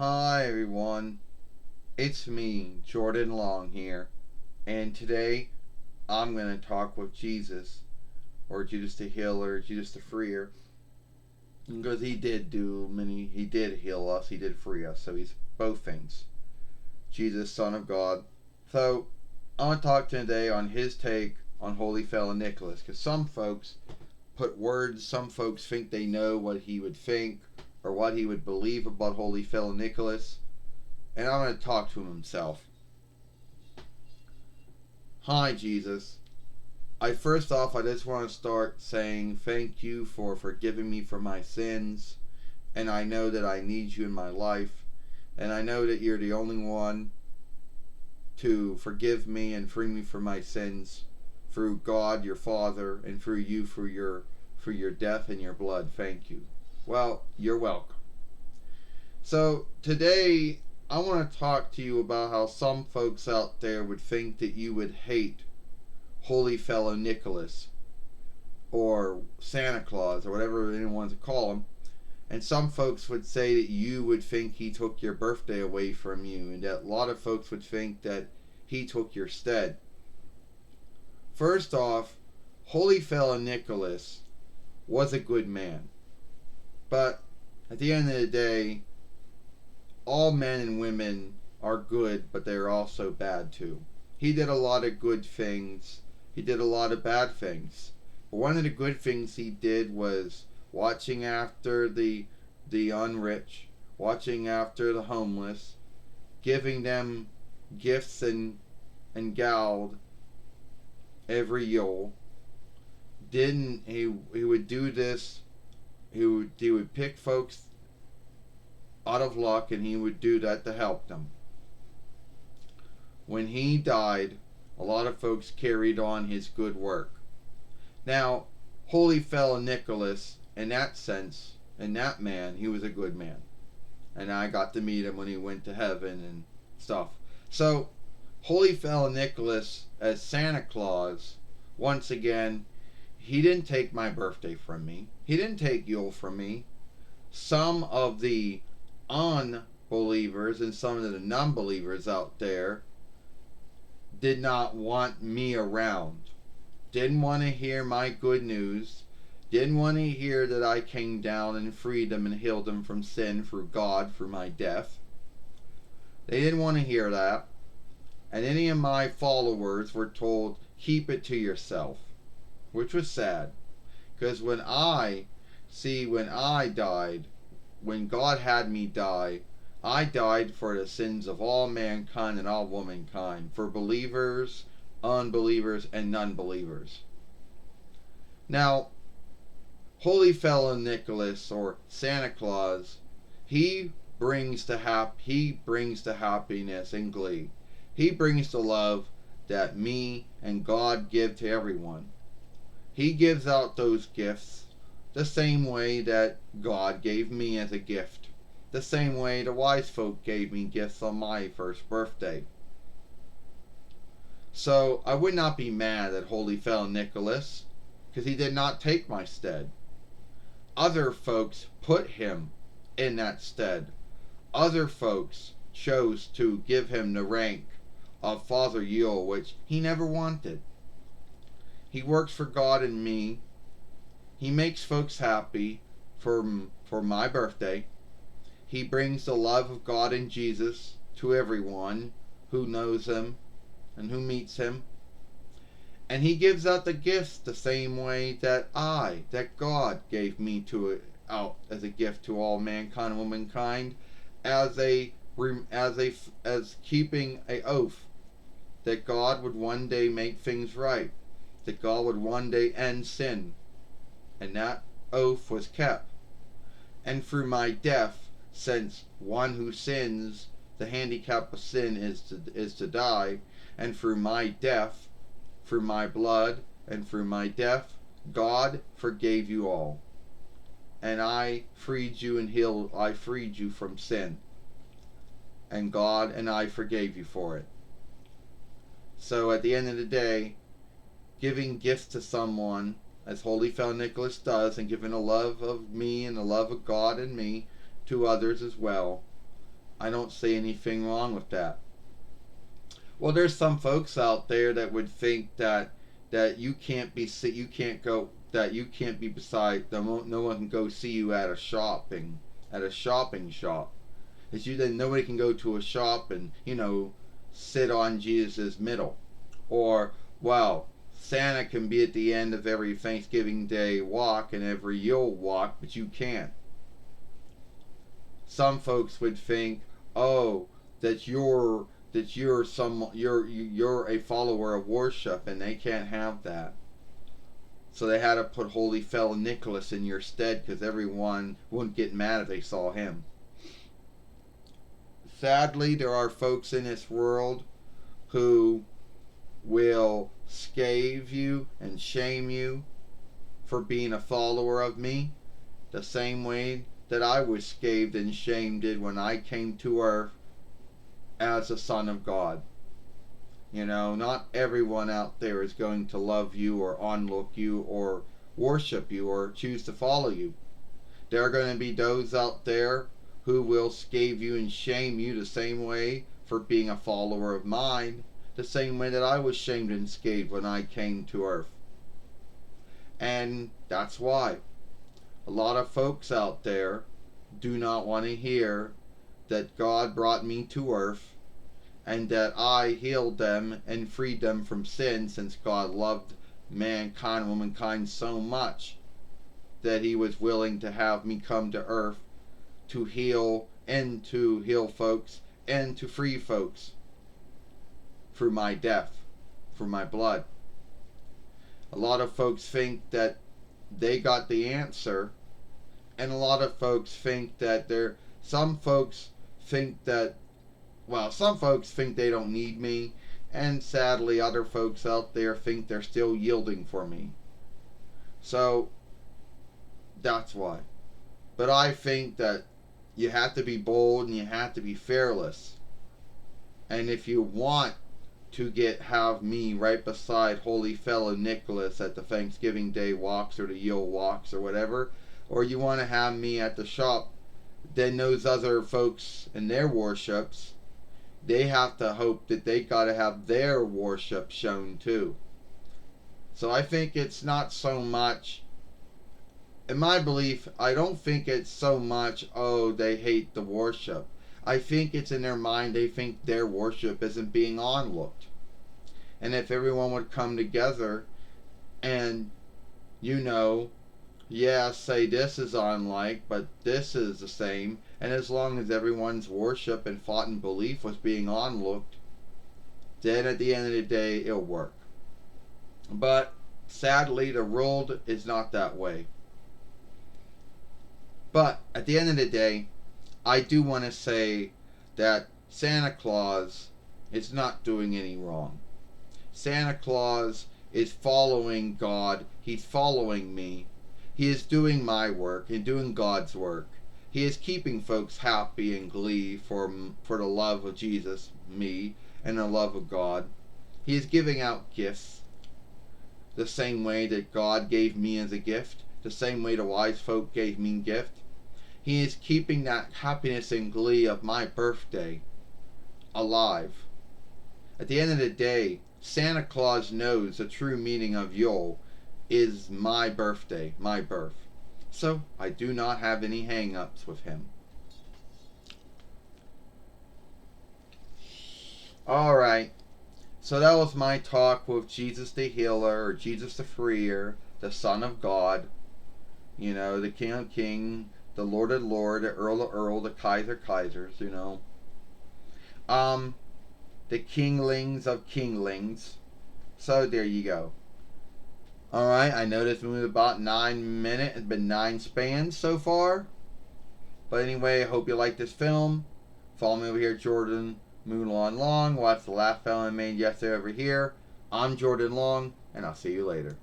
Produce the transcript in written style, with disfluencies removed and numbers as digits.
Hi everyone, it's me, Jordan Long here, and today I'm going to talk with Jesus, or Jesus the Healer, Jesus the Freer, because he did heal us, he did free us, so he's both things. Jesus, Son of God. So, I want to talk today on his take on Holy Fellow Nicholas, because some folks some folks think they know what he would think, or what he would believe about Holy Fellow Nicholas, and I'm going to talk to him himself. Hi, Jesus. I just want to start saying thank you for forgiving me for my sins, and I know that I need you in my life, and I know that you're the only one to forgive me and free me from my sins through God, your Father, and through you for your death and your blood. Thank you. Well, you're welcome. So today I want to talk to you about how some folks out there would think that you would hate Holy Fellow Nicholas or Santa Claus or whatever anyone wants to call him. And some folks would say that you would think he took your birthday away from you, and that a lot of folks would think that he took your stead. First off, Holy Fellow Nicholas was a good man. But at the end of the day, all men and women are good, but they're also bad too. He did a lot of good things. He did a lot of bad things. But one of the good things he did was watching after the unrich, watching after the homeless, giving them gifts and gald every Yule. Didn't he would do this? He would pick folks out of luck, and he would do that to help them. When he died, a lot of folks carried on his good work. Now, Holy Fellow Nicholas, in that sense, in that man, he was a good man. And I got to meet him when he went to heaven and stuff. So, Holy Fellow Nicholas, as Santa Claus, once again, he didn't take my birthday from me. He didn't take Yule from me. Some of the unbelievers and some of the non-believers out there did not want me around. Didn't want to hear my good news. Didn't want to hear that I came down and freed them and healed them from sin through God, through my death. They didn't want to hear that. And any of my followers were told, keep it to yourself. Which was sad. Because when I died, when God had me die, I died for the sins of all mankind and all womankind, for believers, unbelievers, and non-believers. Now, Holy Fellow Nicholas, or Santa Claus, he brings the happiness and glee. He brings the love that me and God give to everyone. He gives out those gifts the same way that God gave me as a gift. The same way the wise folk gave me gifts on my first birthday. So I would not be mad at Holy Fellow Nicholas, because he did not take my stead. Other folks put him in that stead. Other folks chose to give him the rank of Father Yule, which he never wanted. He works for God and me. He makes folks happy for my birthday. He brings the love of God and Jesus to everyone who knows him and who meets him. And he gives out the gifts the same way that God gave me out as a gift to all mankind and womankind, as keeping an oath that God would one day make things right, that God would one day end sin. And that oath was kept. And through my death, since one who sins, the handicap of sin is to die, and through my death, through my blood, and through my death, God forgave you all. And I freed you from sin. And God and I forgave you for it. So at the end of the day, giving gifts to someone, as Holy Fellow Nicholas does, and giving the love of me and the love of God and me to others as well, I don't see anything wrong with that. Well, there's some folks out there that would think that you can't be you can't go that you can't be beside no one can go see you at a shopping shop. That you then nobody can go to a shop and sit on Jesus' middle, or well, Santa can be at the end of every Thanksgiving Day walk and every Yule walk, but you can't. Some folks would think, oh, that you're a follower of worship, and they can't have that. So they had to put Holy Fellow Nicholas in your stead because everyone wouldn't get mad if they saw him. Sadly, there are folks in this world who will scathe you and shame you for being a follower of me, the same way that I was scathed and shamed when I came to earth as a son of God. Not everyone out there is going to love you or onlook you or worship you or choose to follow you. There are going to be those out there who will scathe you and shame you the same way for being a follower of mine, the same way that I was shamed and scathed when I came to earth. And that's why a lot of folks out there do not want to hear that God brought me to earth and that I healed them and freed them from sin, since God loved mankind, womankind so much that he was willing to have me come to earth to heal folks and to free folks through my death, through my blood. A lot of folks think that they got the answer, and a lot of folks think that some folks think they don't need me, and sadly other folks out there think they're still yielding for me. So that's why. But I think that you have to be bold and you have to be fearless. And if you want to have me right beside Holy Fellow Nicholas at the Thanksgiving Day walks or the Yule walks or whatever, or you want to have me at the shop, then those other folks in their worships, they have to hope that they got to have their worship shown too. So I think it's not so much, in my belief, I don't think it's so much, oh, they hate the worship. I think it's in their mind, they think their worship isn't being onlooked. And if everyone would come together and, say this is unlike, but this is the same, and as long as everyone's worship and thought and belief was being onlooked, then at the end of the day, it'll work. But sadly, the world is not that way. But at the end of the day, I do want to say that Santa Claus is not doing any wrong. Santa Claus is following God. He's following me. He is doing my work and doing God's work. He is keeping folks happy and glee for the love of Jesus, me, and the love of God. He is giving out gifts the same way that God gave me as a gift, the same way the wise folk gave me a gift. He is keeping that happiness and glee of my birthday alive. At the end of the day, Santa Claus knows the true meaning of Yule is my birthday, my birth. So I do not have any hang-ups with him. Alright, so that was my talk with Jesus the Healer, or Jesus the Freer, the Son of God, the King of Kings, the Lord of Lords, the Earl of Earls, the Kaiser Kaisers, the Kinglings of Kinglings. So there you go. Alright, I know this movie was about 9 minutes. It's been 9 spans so far. But anyway, I hope you like this film. Follow me over here, Jordan Moulin Long. Watch the last film I made yesterday over here. I'm Jordan Long, and I'll see you later.